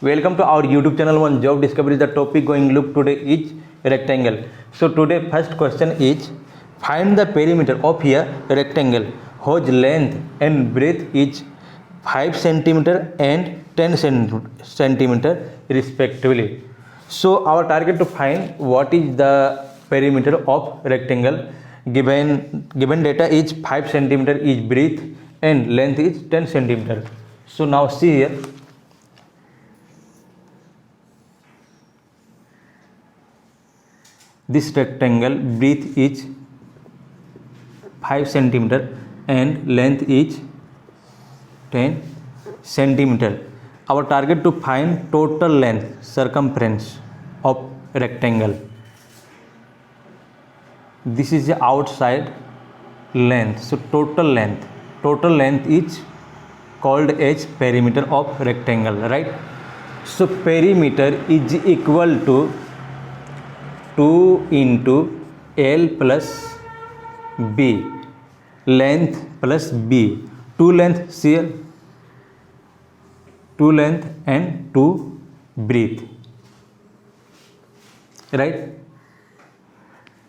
Welcome to our YouTube channel on Job Discovery. The topic going look today is rectangle. So today first question is find the perimeter of a rectangle whose length and breadth is 5 centimeter and 10 centimeter respectively. So our target to find what is the perimeter of rectangle. Given data is 5 centimeter is breadth and length is 10 centimeter. So now see here. This rectangle breadth is 5 centimeter and length is 10 centimeter. Our target to find total length, circumference of rectangle. This is the outside length. So total length is called as perimeter of rectangle, right? So perimeter is equal to 2 into L plus B, length plus B, 2 length here, 2 length and 2 breadth, right?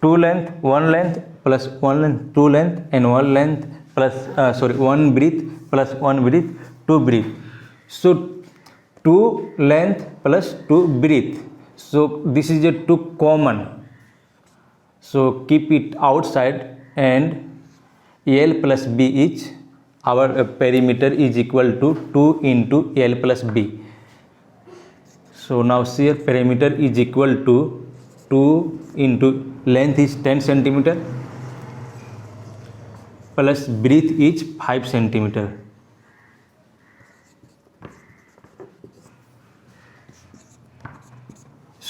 2 length, 1 length plus 1 length, 2 length and 1 length plus 1 breadth plus 1 breadth, 2 breadth. So 2 length plus 2 breadth. So this is a 2 common. So keep it outside and L plus B is our perimeter is equal to 2 into L plus B. So now see here perimeter is equal to 2 into length is 10 centimeter plus breadth is 5 centimeter.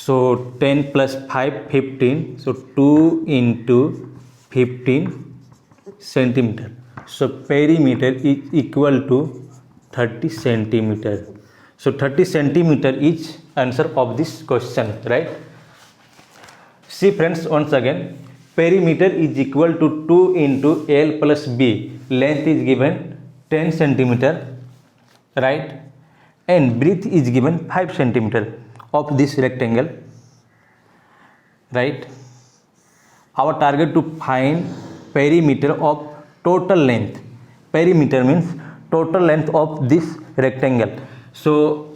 So 10 plus 5, 15. So 2 into 15 centimeter. So perimeter is equal to 30 centimeter. So 30 centimeter is answer of this question, right? See friends, once again, perimeter is equal to 2 into L plus B. Length is given 10 centimeter, right? And breadth is given 5 centimeter of this rectangle, right? Our target to find perimeter of total length. Perimeter means total length of this rectangle. So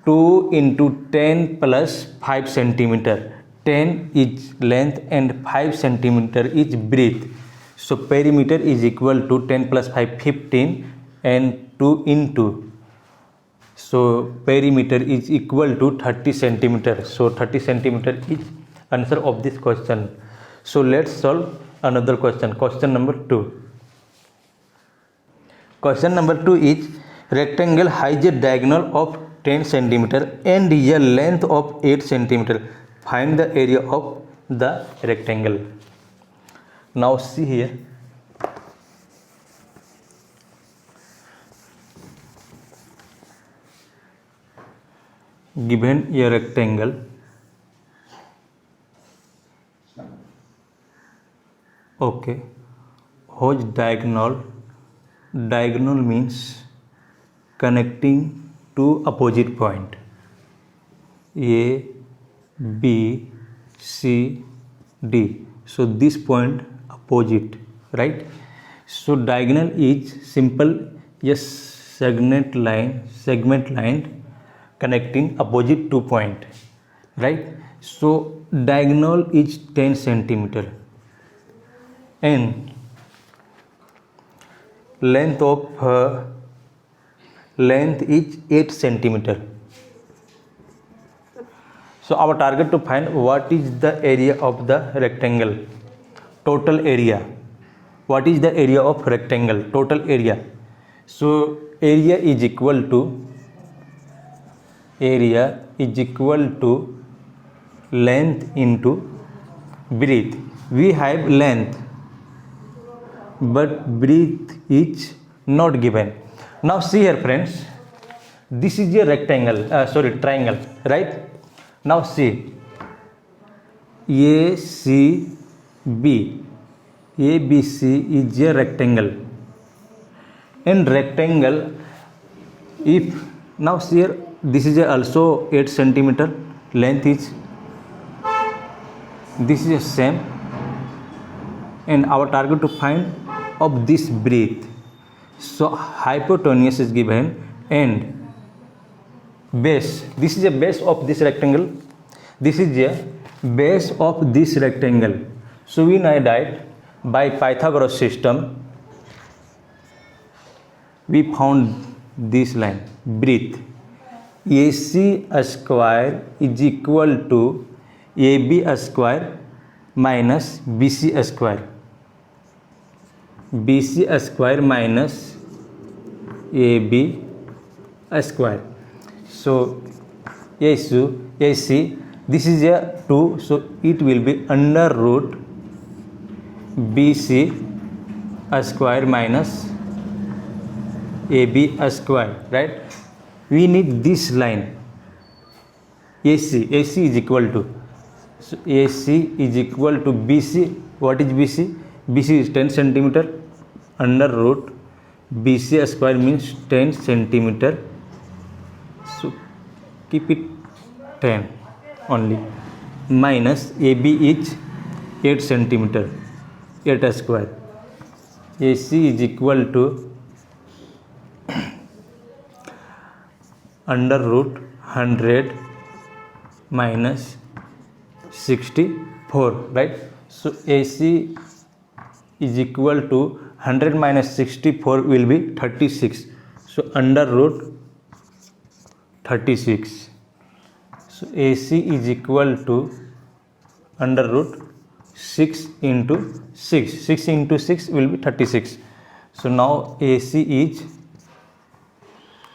2 into 10 plus 5 centimeter. 10 is length and 5 centimeter is breadth. So perimeter is equal to 10 plus 5, 15 and 2 into. So perimeter is equal to 30 centimeter. So 30 centimeter is answer of this question. So let's solve another question. Question number 2. Question number 2 is rectangle has a diagonal of 10 centimeter and a length of 8 centimeter. Find the area of the rectangle. Now see here. Given a rectangle, okay, whose diagonal means connecting two opposite point A, B, C, D. So this point opposite, right? So diagonal is simple, yes, segment line connecting opposite 2 point, right? So diagonal is 10 centimeter and length is 8 centimeter. So our target to find what is the area of the rectangle, total area. What is the area of rectangle, total area? So area is equal to length into breadth. We have length but breadth is not given. Now see here friends, this is a triangle, right? Now see ABC is a rectangle and rectangle, if now see here this is also 8 centimeter. Length is, this is the same, and our target to find of this breadth. So hypotenuse is given, and base, this is a base of this rectangle, this is a base of this rectangle. So we know that by Pythagoras system we found this line breadth. AC square is equal to AB square minus BC square. BC square minus AB square. So AC, this is a 2, so it will be under root BC square minus AB square, right? We need this line AC is equal to, so AC is equal to BC. What is BC? BC is 10 centimeter under root BC square means 10 centimeter, so keep it 10 only, minus AB is 8 centimeter, 8 square. AC is equal to under root 100 minus 64, right? So AC is equal to 100 minus 64 will be 36. So under root 36. So AC is equal to under root 6 into 6. 6 into 6 will be 36. So now AC is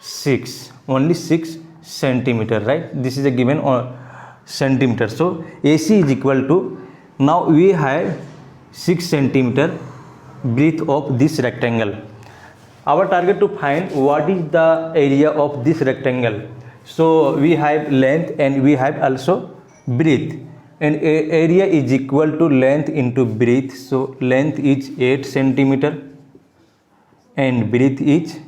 6, only 6 centimeter, right? This is a given centimeter. So AC is equal to, now we have 6 centimeter breadth of this rectangle. Our target to find what is the area of this rectangle. So we have length and we have also breadth, and area is equal to length into breadth. So length is 8 centimeter and breadth is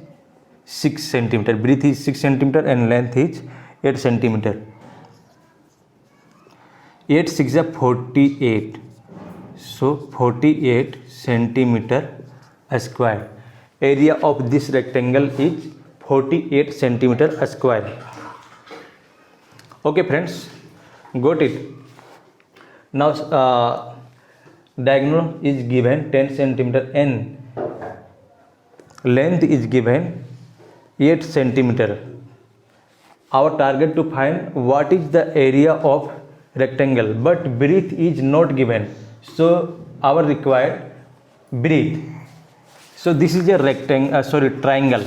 6 centimeter. Breadth is 6 centimeter and length is 8 centimeter. 8 6 is 48. So 48 centimeter square. Area of this rectangle is 48 centimeter square. Okay friends, got it. Now diagonal is given 10 centimeter and length is given 8 centimeter. Our target to find what is the area of rectangle, but breadth is not given. So our required breadth. So this is a triangle,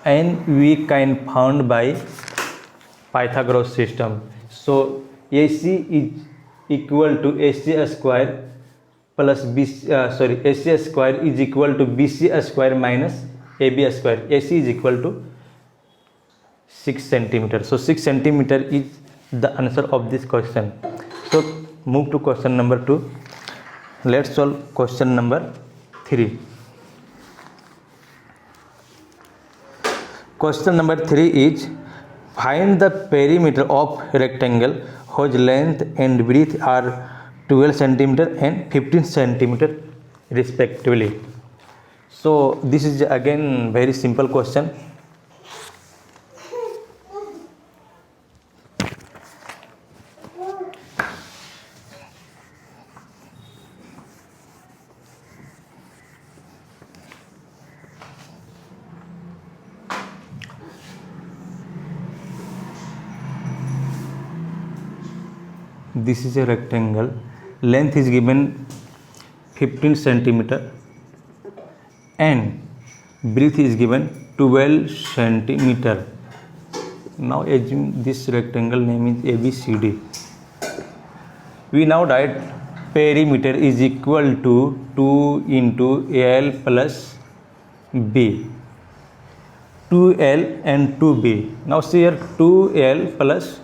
and we can found by Pythagoras system. So AC is equal to AC square plus AC square is equal to BC square minus AB square. AC is equal to 6 centimeter. So 6 centimeter is the answer of this question. So move to question number 2. Let's solve question number 3. Question number 3 is, find the perimeter of rectangle whose length and breadth are 12 centimeter and 15 centimeter respectively. So this is again very simple question. This is a rectangle, length is given 15 centimeter and breadth is given 12 centimeter. Now assume this rectangle name is ABCD. We now write perimeter is equal to 2 into L plus B. 2L and 2B. Now see here 2L plus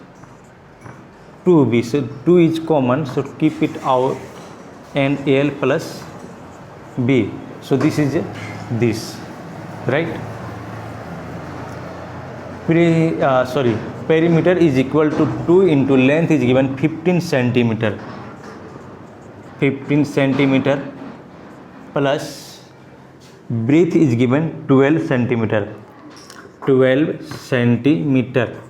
2B. So 2 is common, so keep it out, and L plus B. So this is this, right? perimeter is equal to 2 into length is given 15 centimeter. 15 centimeter plus breadth is given 12 centimeter. 12 centimeter.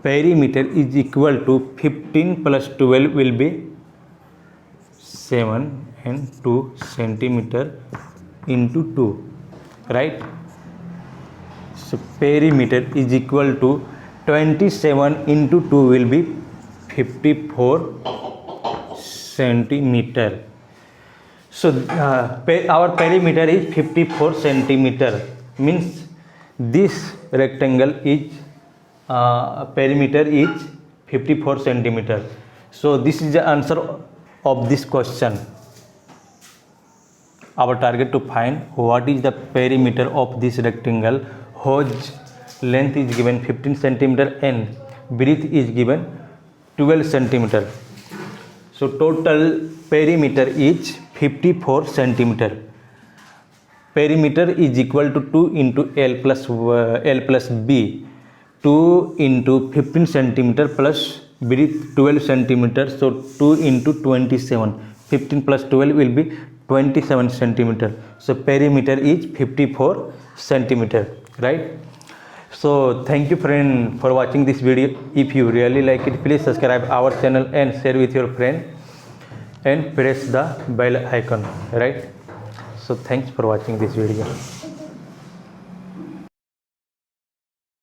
Perimeter is equal to 15 plus 12 will be 7 and 2 centimeter into 2, right? So perimeter is equal to 27 into 2 will be 54 centimeter. So our perimeter is 54 centimeter, means this rectangle is perimeter is 54 centimeter. So this is the answer of this question. Our target to find what is the perimeter of this rectangle whose length is given 15 centimeter and breadth is given 12 centimeter. So total perimeter is 54 centimeter. Perimeter is equal to 2 into L plus B. 2 into 15 centimeter plus breadth 12 centimeter. So 2 into 27. 15 plus 12 will be 27 centimeter. So perimeter is 54 centimeter, right? So thank you friend for watching this video. If you really like it, please subscribe our channel and share with your friend and press the bell icon, right? So thanks for watching this video.